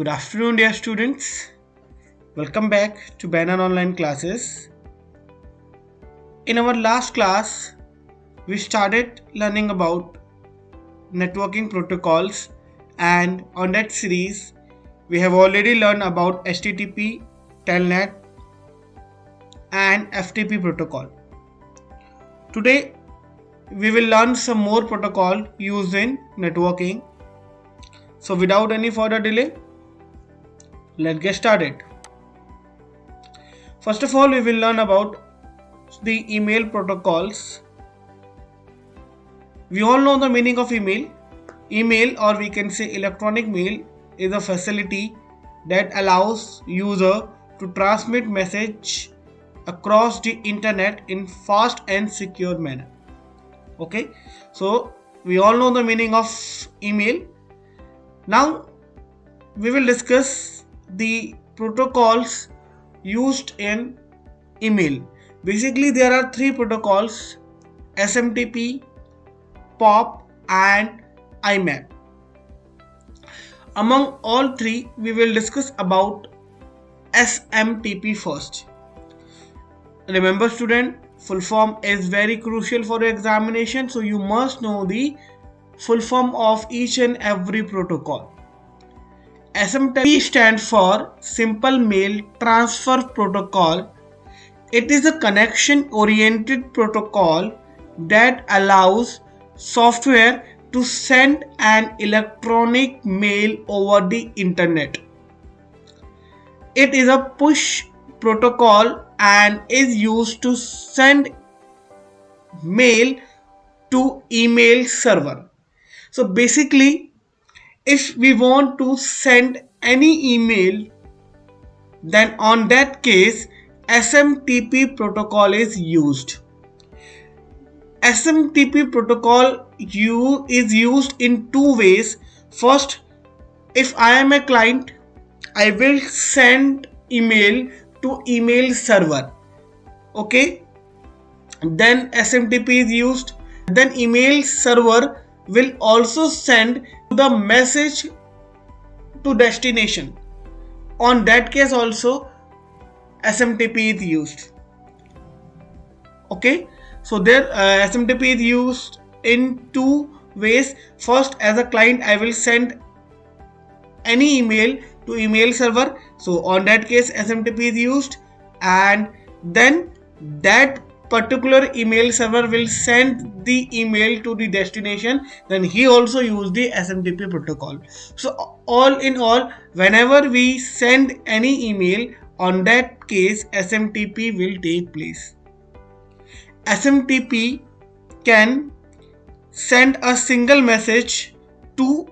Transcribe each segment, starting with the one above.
Good afternoon, dear students. Welcome back to Banner Online Classes. In our last class, we started learning about networking protocols, and on that series, we have already learned about HTTP, Telnet, and FTP protocol. Today, we will learn some more protocol used in networking. So, without any further delay, let's get started. First of all, we will learn about the email protocols. We all know the meaning of email. Email, or we can say electronic mail, is a facility that allows user to transmit message across the internet in fast and secure manner. Okay, so we all know the meaning of email. Now we will discuss the protocols used in email. Basically, there are three protocols: SMTP, POP, and IMAP. Among all three, we will discuss about SMTP first. Remember, student, full form is very crucial for examination, so you must know the full form of each and every protocol. SMTP stands for Simple Mail Transfer Protocol. It is a connection-oriented protocol that allows software to send an electronic mail over the internet. It is a push protocol and is used to send mail to email server. So basically, if we want to send any email, then on that case SMTP protocol is used. SMTP protocol is used in two ways. First, if I am a client, I will send email to email server. Okay, then SMTP is used. Then email server will also send the message to destination. On that case also SMTP is used. Okay, so there SMTP is used in two ways. First, as a client, I will send any email to email server, so on that case SMTP is used, and then that particular email server will send the email to the destination, then he also use the SMTP protocol. So all in all, whenever we send any email, on that case SMTP will take place. SMTP can send a single message to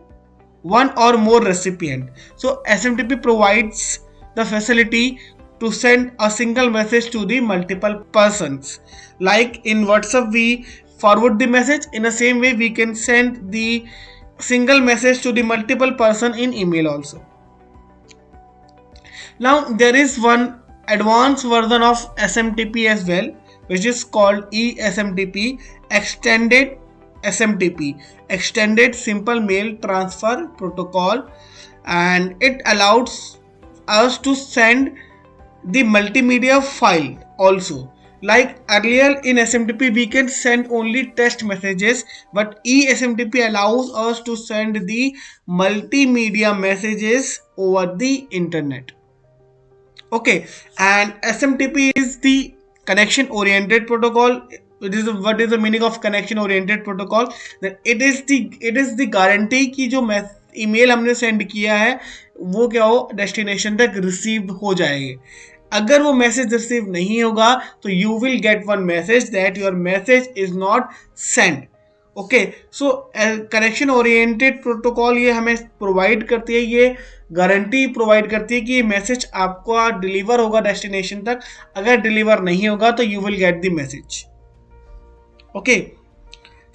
one or more recipient. So SMTP provides the facility to send a single message to the multiple persons. Like in WhatsApp we forward the message, in the same way we can send the single message to the multiple person in email also. Now there is one advanced version of SMTP as well, which is called eSMTP, extended SMTP, extended simple mail transfer protocol, and it allows us to send the multimedia file also. Like earlier in SMTP we can send only text messages, but eSMTP allows us to send the multimedia messages over the internet. Okay, and SMTP is the connection oriented protocol. What is the meaning of connection oriented protocol? That it is the guarantee कि जो email हमने send किया है वो क्या हो, destination तक receive हो जाएगी. अगर वो मैसेज रिसीव नहीं होगा तो you will get one message that your message is not send. Okay, so connection oriented protocol ये हमें प्रोवाइड करती है, ये गारंटी प्रोवाइड करती है कि ये मैसेज आपको डिलीवर होगा डेस्टिनेशन तक. अगर डिलीवर नहीं होगा तो you will get the message. Okay,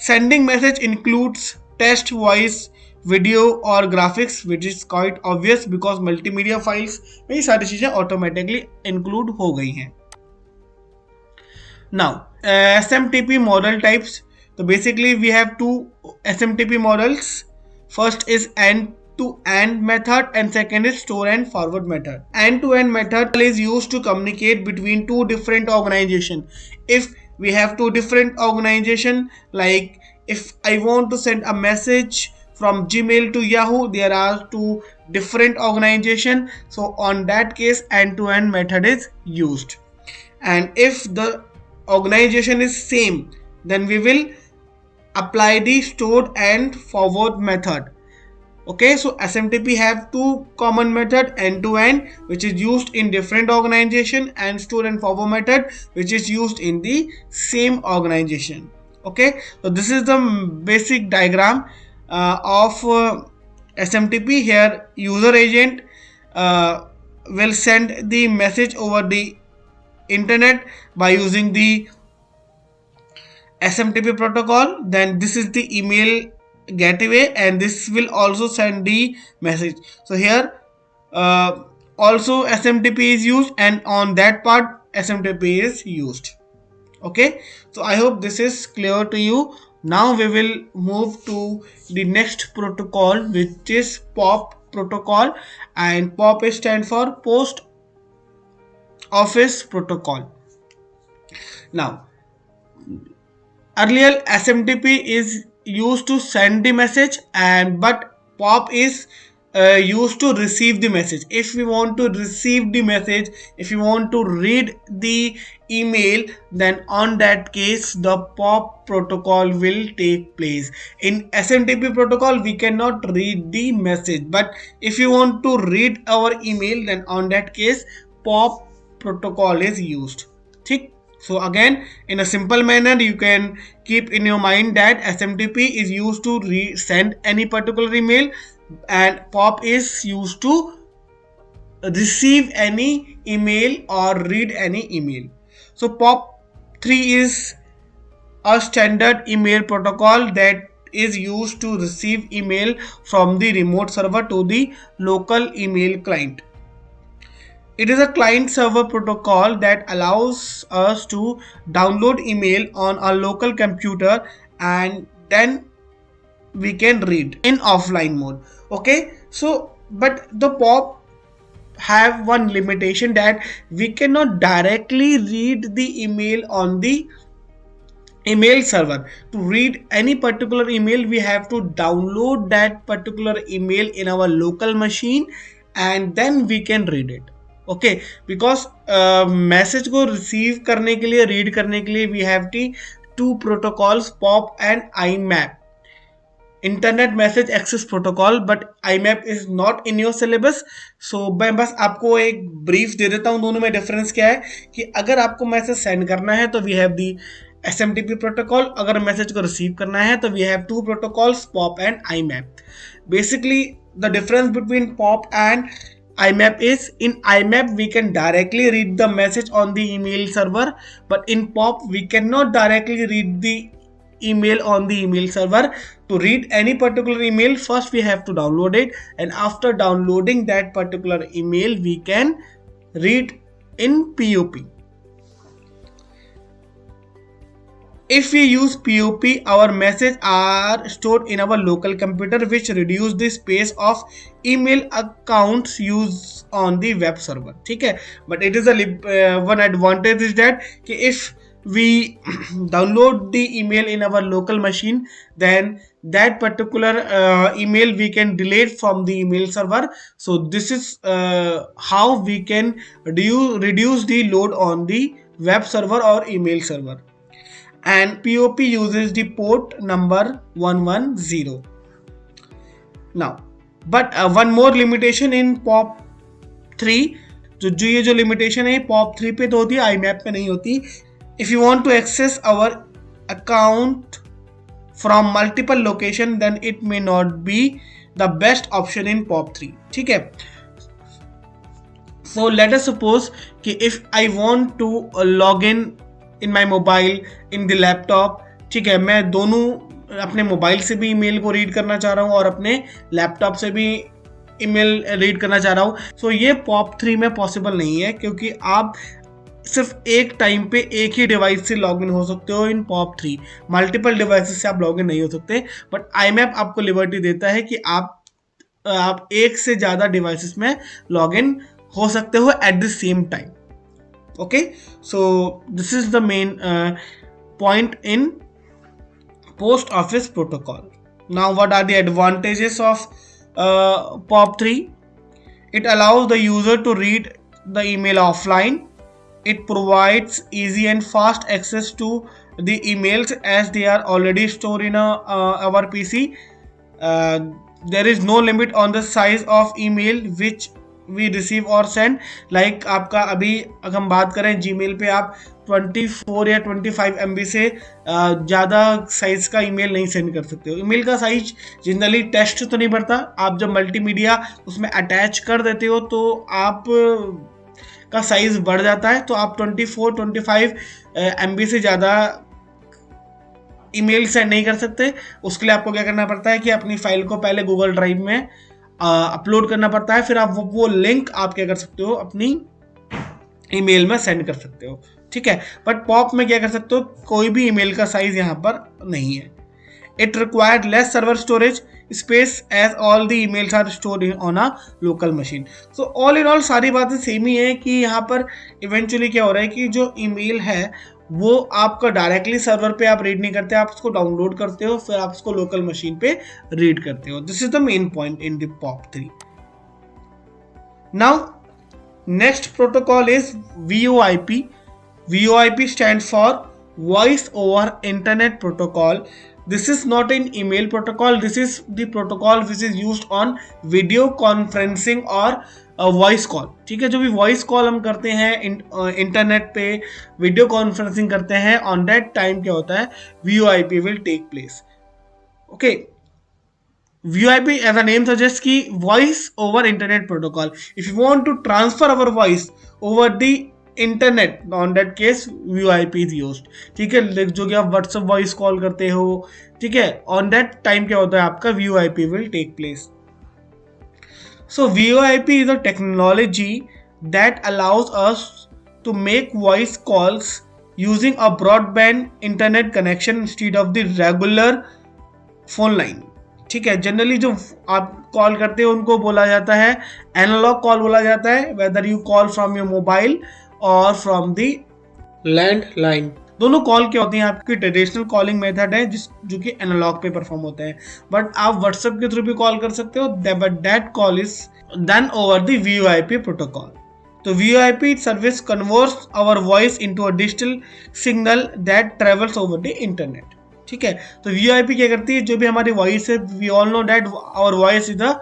sending message includes text, voice, video और graphics, which is quite obvious because multimedia files में ये सारी चीजें ऑटोमेटिकली इंक्लूड हो गई हैं. Now SMTP model types. So basically we have two SMTP models. First is to end method and second is store and forward method. End to end method is used to communicate between two different organizations. If we have two different organizations, like if I want to send a message from Gmail to Yahoo, there are two different organizations, so on that case end to end method is used. And if the organization is same, then we will apply the stored and forward method. Okay, so SMTP have two common method, end to end, which is used in different organization, and store and forward method, which is used in the same organization. Okay, so this is the basic diagram of SMTP. Here user agent will send the message over the internet by using the SMTP protocol. Then this is the email gateway, and this will also send the message. So here also SMTP is used, and on that part SMTP is used. Okay, so I hope this is clear to you. Now we will move to the next protocol, which is POP protocol, and POP is stand for Post Office Protocol. Now earlier SMTP is used to send the message, and but POP is used to receive the message. If we want to receive the message, if you want to read the email, then on that case the POP protocol will take place. In SMTP protocol we cannot read the message, but if you want to read our email, then on that case POP protocol is used. ठीक. So again, in a simple manner, you can keep in your mind that SMTP is used to send any particular email, and POP is used to receive any email or read any email. So POP3 is a standard email protocol that is used to receive email from the remote server to the local email client. It is a client-server protocol that allows us to download email on a local computer, and then we can read in offline mode. Okay, so but the POP have one limitation, that we cannot directly read the email on the email server. To read any particular email, we have to download that particular email in our local machine, and then we can read it. Okay, because message को receive करने के लिए, read करने के लिए we have the two protocols, POP and IMAP, internet message access protocol, but IMAP is not in your syllabus. So मैं बस आपको एक ब्रीफ दे देता हूँ दोनों में डिफरेंस क्या है. कि अगर आपको मैसेज सेंड करना है तो we have the SMTP protocol, अगर मैसेज को रिसीव करना है तो we have two protocols, POP and IMAP. Basically the difference between POP and IMAP is, in IMAP we can directly read the message on the email server, but in POP we cannot directly read the email on the email server. To read any particular email, first we have to download it, and after downloading that particular email we can read in POP. If we use POP, our messages are stored in our local computer, which reduce the space of email accounts used on the web server. ठीक है, but it is a one advantage is that if we download the email in our local machine, then that particular email we can delete from the email server. So this is how we can reduce the load on the web server or email server. And POP uses the port number 110. Now, but one more limitation in POP3, जो ये जो limitation है POP3 पे तो होती है, IMAP पे नहीं होती. If you want to access our account from multiple location, then it may not be the best option in POP3. ठीक है. So let us suppose कि if I want to log in my mobile, in the laptop, ठीक है, मैं दोनों अपने mobile से भी ईमेल को रीड करना चाह रहा हूँ और अपने लैपटॉप से भी ईमेल रीड करना चाह रहा हूँ. सो ये POP3 में पॉसिबल नहीं है, क्योंकि आप सिर्फ एक टाइम पे एक ही डिवाइस से लॉगिन हो सकते हो. इन POP3 मल्टीपल डिवाइसेस से आप लॉगिन नहीं हो सकते. बट IMAP आपको लिबर्टी देता है कि आप आप एक से ज़्यादा डिवाइसेस में लॉग इन हो सकते हो at the same time. Okay, so this is the main point in post office protocol. Now, what are the advantages of POP3? It allows the user to read the email offline. It provides easy and fast access to the emails as they are already stored in our PC. There is no limit on the size of email which we receive or send. Like आपका अभी अगर हम बात करें Gmail पे आप 24 या 25 MB से ज़्यादा साइज का ईमेल नहीं सेंड कर सकते हो. ईमेल का साइज जनरली टेक्स्ट तो नहीं भरता, आप जब मल्टीमीडिया उसमें अटैच कर देते हो तो आप का साइज बढ़ जाता है. तो आप 24-25 MB से ज़्यादा ईमेल सेंड नहीं कर सकते. उसके लिए आपको क्या करना पड़ता है कि अपनी फाइल को पहले गूगल ड्राइव में अपलोड करना पड़ता है, फिर आप वो लिंक आप क्या कर सकते हो अपनी ईमेल में सेंड कर सकते हो. ठीक है, बट पॉप में क्या कर सकते हो, कोई भी ईमेल का साइज यहाँ पर नहीं है. It required less server storage space as all the emails are stored on a local machine. So all in all सारी बातें सेम ही है कि यहाँ पर इवेंचुअली क्या हो रहा है कि जो ईमेल है वो आपका डायरेक्टली सर्वर पे आप रीड नहीं करते, आप उसको डाउनलोड करते हो, फिर आप उसको लोकल मशीन पे रीड करते हो. This is the main point in the POP3. Now next protocol is VoIP. VoIP stands for Voice over Internet Protocol. This is not an email protocol. This is the protocol which is used on video conferencing or voice call. ठीक है, जो भी voice call हम करते हैं internet पे, video conferencing करते हैं, ऑन दैट टाइम क्या होता है, VoIP will take place. Okay, VoIP as a name suggests कि voice over internet protocol. If you want to transfer our voice over the internet, on that case VoIP is used. ठीक है, जो कि आप WhatsApp voice call करते हो, ठीक है, on that time क्या होता है आपका VoIP will take place. So VoIP is a technology that allows us to make voice calls using a broadband internet connection instead of the regular phone line. ठीक है, जनरली जो आप call करते हो उनको बोला जाता है एनालॉग कॉल बोला जाता है, whether you call from your mobile और फ्रॉम द लैंडलाइन. दोनों कॉल क्या होती हैं, आपकी ट्रेडिशनल कॉलिंग मेथड है जो कि एनालॉग पे परफॉर्म होते हैं, बट आप व्हाट्सएप के थ्रू भी कॉल कर सकते हो, but that call is done over the VoIP protocol. तो VoIP service converts our voice into a digital signal that travels over the internet. ठीक है, तो VoIP क्या करती है, जो भी हमारी वॉइस है, we all know that our voice is a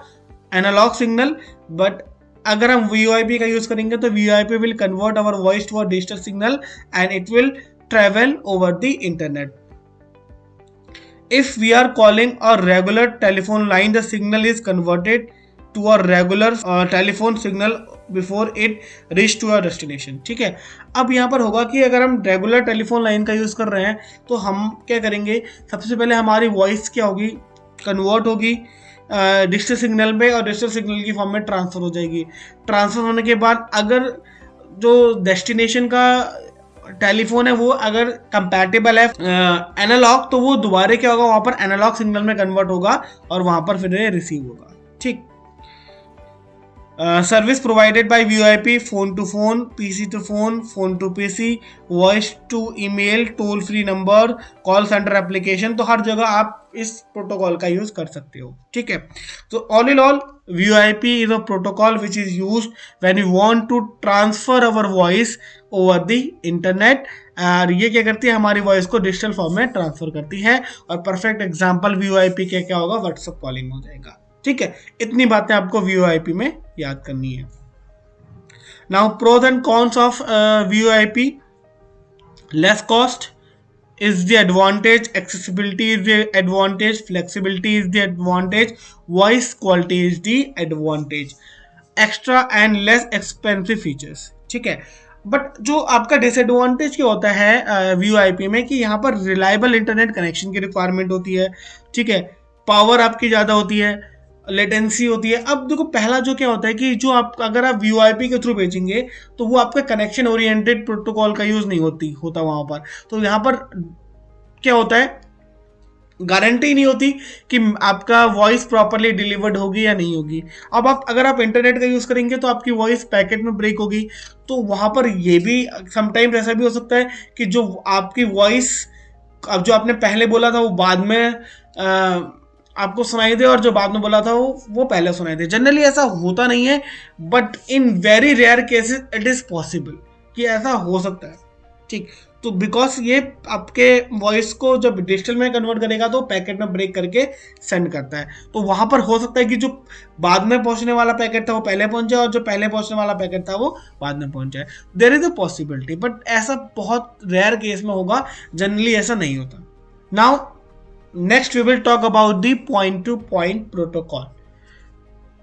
analog signal, but अगर हम VoIP का यूज करेंगे तो VoIP will convert our voice to a digital signal and it will travel over the internet. If we are calling a regular telephone line, the signal is converted to a regular telephone signal before it reach to a destination. ठीक है, अब यहाँ पर होगा कि अगर हम regular telephone line का यूज़ कर रहे हैं तो हम क्या करेंगे, सबसे पहले हमारी वॉइस क्या होगी, कन्वर्ट होगी डिजिटल सिग्नल में और डिजिटल सिग्नल की फॉर्म में ट्रांसफ़र हो जाएगी. ट्रांसफ़र होने के बाद अगर जो डेस्टिनेशन का टेलीफोन है वो अगर कंपैटिबल है एनालॉग, तो वो दोबारा क्या होगा, वहां पर एनालॉग सिग्नल में कन्वर्ट होगा और वहां पर फिर रिसीव होगा. ठीक, service provided by VoIP, phone to phone, PC to phone, phone to PC, voice to email, toll free number, call centre application. तो हर जगह आप इस प्रोटोकॉल का यूज कर सकते हो. ठीक है, तो all in all VoIP is a protocol which is used when we want to transfer our voice over the internet. और ये क्या करती है, हमारी वॉइस को डिजिटल फॉर्म में ट्रांसफर करती है. और परफेक्ट एग्जांपल VoIP के क्या होगा, व्हाट्सएप कॉलिंग हो जाएगा. ठीक है, इतनी बातें आपको VoIP में याद करनी है. Now pros and cons of VoIP. Less cost is the advantage, accessibility is the advantage, flexibility is the advantage, voice quality is the advantage, extra and less expensive features. ठीक है, बट जो आपका disadvantage क्या होता है VoIP में कि यहाँ पर रिलायबल इंटरनेट कनेक्शन की रिक्वायरमेंट होती है. ठीक है, पावर आपकी ज़्यादा होती है, लेटेंसी होती है. अब देखो पहला जो क्या होता है कि जो आप अगर आप VoIP के थ्रू भेजेंगे तो वो आपका कनेक्शन ओरिएंटेड प्रोटोकॉल का यूज़ नहीं होता वहाँ पर. तो यहाँ पर क्या होता है गारंटी नहीं होती कि आपका वॉइस प्रॉपरली डिलीवर्ड होगी या नहीं होगी। अब आप अगर आप इंटरनेट का यूज़ करेंगे तो आपकी वॉइस पैकेट में ब्रेक होगी, तो वहाँ पर ये भी समटाइम्स ऐसा भी हो सकता है कि जो आपकी वॉइस, अब जो आपने पहले बोला था वो बाद में आपको सुनाई दे, और जो बाद में बोला था वो पहले सुनाई दे। जनरली ऐसा होता नहीं है, but in very rare cases it is possible कि ऐसा हो सकता है। ठीक, तो बिकॉज ये आपके वॉइस को जब डिजिटल में कन्वर्ट करेगा तो पैकेट में ब्रेक करके सेंड करता है, तो वहां पर हो सकता है कि जो बाद में पहुंचने वाला पैकेट था वो पहले पहुंच जाए, और जो पहले पहुंचने वाला पैकेट था वो बाद में पहुंच जाए। There is a possibility, but ऐसा बहुत रेयर केस में होगा, जनरली ऐसा नहीं होता। Now next we will talk about the point to point protocol.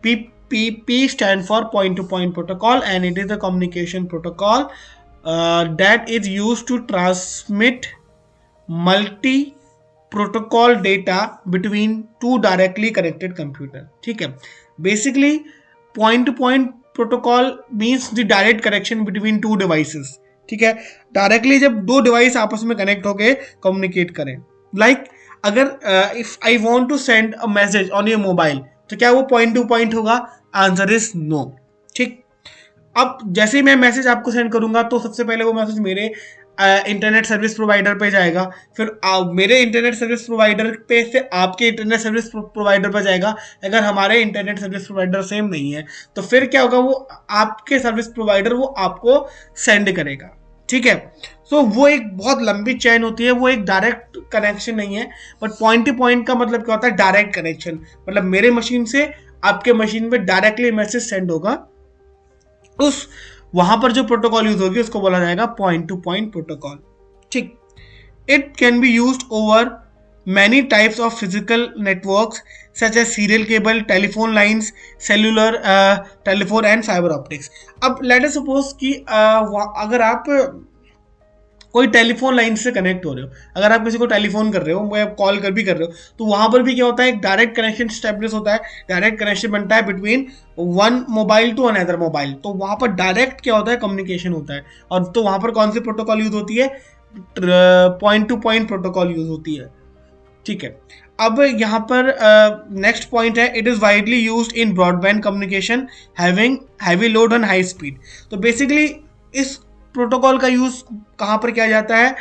PPP stand for point to point protocol, and it is the communication protocol that is used to transmit multi protocol data between two directly connected computer। ठीक है, basically point to point protocol means the direct connection between two devices. ठीक है, directly जब दो device आपस में connect होके communicate करें। लाइक अगर if I want to send a message on your mobile, तो क्या वो पॉइंट टू पॉइंट होगा? Answer is no. ठीक, अब जैसे ही मैं मैसेज आपको सेंड करूंगा तो सबसे पहले वो मैसेज मेरे इंटरनेट सर्विस प्रोवाइडर पे जाएगा, फिर मेरे इंटरनेट सर्विस प्रोवाइडर पे से आपके इंटरनेट सर्विस प्रोवाइडर पे जाएगा। अगर हमारे इंटरनेट सर्विस प्रोवाइडर सेम नहीं है तो फिर क्या होगा, वो आपके सर्विस प्रोवाइडर वो आपको सेंड करेगा। ठीक है, सो वो एक बहुत लंबी चेन होती है, वो एक डायरेक्ट कनेक्शन नहीं है। बट पॉइंट टू पॉइंट का मतलब क्या होता है? डायरेक्ट कनेक्शन, मतलब मेरे मशीन से आपके मशीन पे डायरेक्टली मैसेज सेंड होगा। उस वहां पर जो प्रोटोकॉल यूज होगी उसको बोला जाएगा पॉइंट टू पॉइंट प्रोटोकॉल। ठीक, it can be used over many types of physical networks such as serial cable, telephone lines, cellular telephone and fiber optics। अब लेट अस सपोज कि अगर आप कोई टेलीफोन लाइन से कनेक्ट हो रहे हो, अगर आप किसी को टेलीफोन कर रहे हो या कॉल कर भी कर रहे हो, तो वहां पर भी क्या होता है? एक डायरेक्ट कनेक्शन स्टैब्लिश होता है, डायरेक्ट कनेक्शन बनता है between one mobile to another mobile. तो वहां पर डायरेक्ट क्या होता है? कम्युनिकेशन होता है। और तो वहां पर कौन सी प्रोटोकॉल यूज होती है? Point to point protocol use होती है। ठीक है, अब यहाँ पर नेक्स्ट पॉइंट है, it is widely used in broadband communication having heavy load and high speed. तो बेसिकली इस प्रोटोकॉल का यूज कहाँ पर किया जाता है?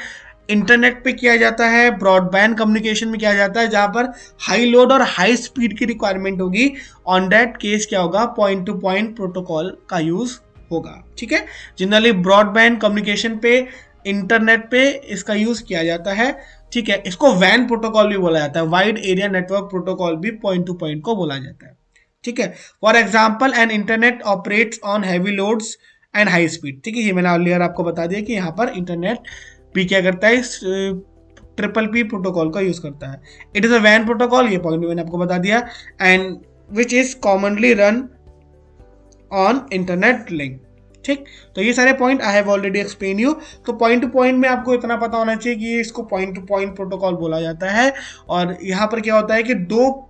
इंटरनेट पे किया जाता है, ब्रॉडबैंड कम्युनिकेशन में किया जाता है, जहां पर हाई लोड और हाई स्पीड की रिक्वायरमेंट होगी। ऑन दैट केस क्या होगा? पॉइंट टू पॉइंट प्रोटोकॉल का यूज होगा। ठीक है, जनरली ब्रॉडबैंड कम्युनिकेशन पे, इंटरनेट पे इसका यूज किया जाता है। ठीक है, इसको वैन प्रोटोकॉल भी बोला जाता है, वाइड एरिया नेटवर्क प्रोटोकॉल भी पॉइंट टू पॉइंट को बोला जाता है। ठीक है, for example an internet operates on heavy loads and high speed. ठीक है, ये मैंने अर्लियर आपको बता दिया कि यहाँ पर इंटरनेट भी क्या करता है? ट्रिपल पी प्रोटोकॉल का यूज करता है। इट इज अ वैन प्रोटोकॉल, ये पॉइंट मैंने आपको बता दिया, and which is commonly run on internet link. ठीक, तो ये सारे point I have already explain you. तो पॉइंट टू पॉइंट में आपको इतना पता होना चाहिए कि इसको पॉइंट टू पॉइंट प्रोटोकॉल बोला जाता है। और यहाँ पर क्या होता है कि दो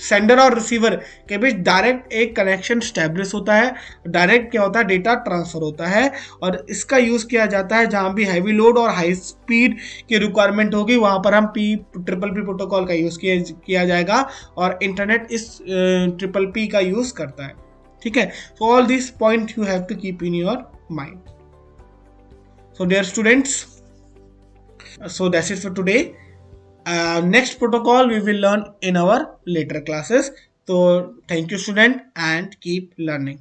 सेंडर और रिसीवर के बीच डायरेक्ट एक कनेक्शन स्टैब्लिश होता है, डायरेक्ट क्या होता है? डेटा ट्रांसफर होता है, और इसका यूज किया जाता है जहां भी हैवी लोड और हाई स्पीड की रिक्वायरमेंट होगी, वहां पर हम ट्रिपल पी प्रोटोकॉल का यूज किया जाएगा, और इंटरनेट इस ट्रिपल पी का यूज करता है। ठीक है, so all this point you have to keep in your mind. So dear students, so that's it for today. Next protocol we will learn in our later classes. So thank you student and keep learning.